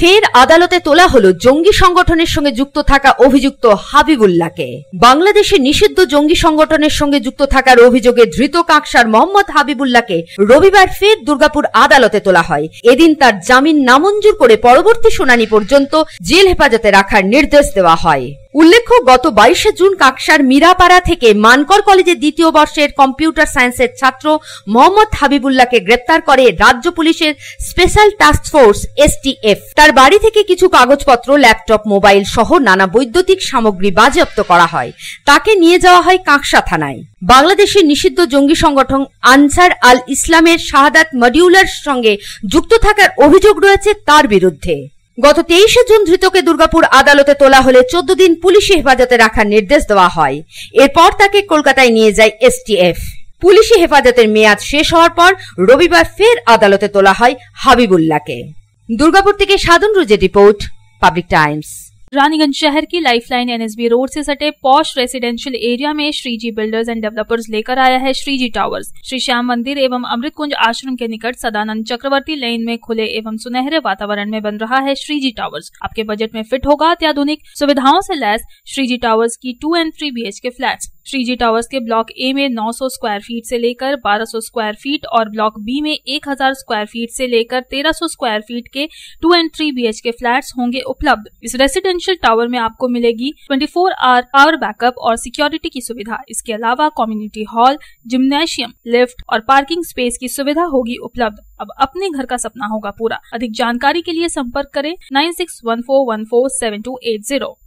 ফের আদালতে তোলা হলো জঙ্গি সংগঠনের সঙ্গে যুক্ত থাকা অভিযুক্ত হাবিবুল্লাহকে। বাংলাদেশে নিষিদ্ধ জঙ্গি সংগঠনের সঙ্গে যুক্ত থাকার অভিযোগে ধৃত কাকসার মোহাম্মদ হাবিবুল্লাহকে রবিবার ফের দুর্গাপুর আদালতে তোলা হয়। এদিন তার জামিন নামঞ্জুর করে পরবর্তী শুনানি পর্যন্ত জেল হেফাজতে রাখার নির্দেশ দেওয়া হয়। উল্লেখ্য, গত 22 জুন কাকসার মীরাপাড়া থেকে মানকর কলেজের দ্বিতীয় বর্ষের কম্পিউটার সায়েন্সের ছাত্র মোহাম্মদ হাবিবুল্লাহকে গ্রেপ্তার করে রাজ্য পুলিশের স্পেশাল টাস্ক ফোর্স STF। তার বাড়ি থেকে কিছু কাগজপত্র, ল্যাপটপ, মোবাইল সহ নানা বৈদ্যুতিক সামগ্রী বাজেয়াপ্ত করা হয়। তাকে নিয়ে যাওয়া হয় কাকসা থানায়। বাংলাদেশের নিষিদ্ধ জঙ্গি সংগঠন আনসার আল ইসলামের শাহাদাত মডিউলার সঙ্গে যুক্ত থাকার অভিযোগ রয়েছে তার বিরুদ্ধে। গত 23 জুন ধৃতকে দুর্গাপুর আদালতে তোলা হলে 14 দিন পুলিশি হেফাজতে রাখার নির্দেশ দেওয়া হয়। এরপর তাকে কলকাতায় নিয়ে যায় STF। পুলিশি হেফাজতের মেয়াদ শেষ হওয়ার পর রবিবার ফের আদালতে তোলা হয় হাবিবুল্লাহকে। দুর্গাপুর থেকে সাধন রুজের রিपोर्ट, पब्लिक टाइम्स। रानीगंज शहर की लाइफलाइन NSB रोड से सटे पॉश रेसिडेंशियल एरिया में श्रीजी बिल्डर्स एंड डेवलपर्स लेकर आया है श्रीजी टावर्स। श्री श्याम मंदिर एवं अमृत कुंज आश्रम के निकट सदानंद चक्रवर्ती लेन में खुले एवं सुनहरे वातावरण में बन रहा है श्रीजी टावर्स। आपके बजट में फिट होगा अत्याधुनिक सुविधाओं से लैस श्रीजी टावर्स की 2 and 3 BHK flats. Shriji Towers के ब्लॉक ए में 900 स्क्वायर फीट से लेकर 1200 स्क्वायर फीट और ब्लॉक बी में 1000 स्क्वायर फीट से लेकर 1300 स्क्वायर फीट के 2 and 3 BHK फ्लैट्स होंगे उपलब्ध। इस रेसिडेंशियल टावर में आपको मिलेगी 24 आवर पावर बैकअप और सिक्योरिटी की सुविधा। इसके अलावा कम्युनिटी हॉल, जिम्नेशियम, लिफ्ट और पार्किंग स्पेस की सुविधा होगी उपलब्ध। अब अपने घर का सपना होगा पूरा। अधिक जानकारी के लिए संपर्क करें 9614147280।